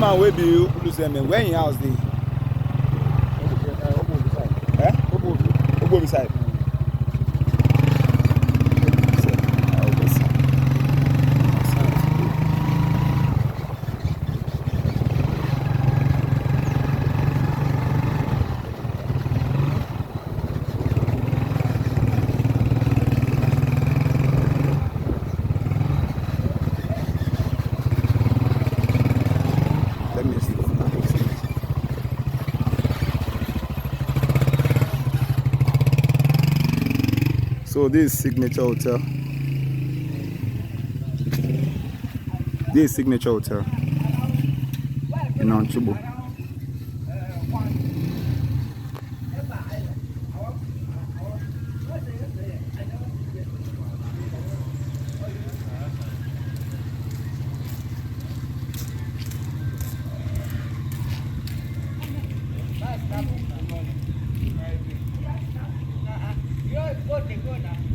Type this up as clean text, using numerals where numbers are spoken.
one will be lose them when your house dey. Obo beside. So this is Signature Hotel. This is Signature Hotel in Onitsha. Good.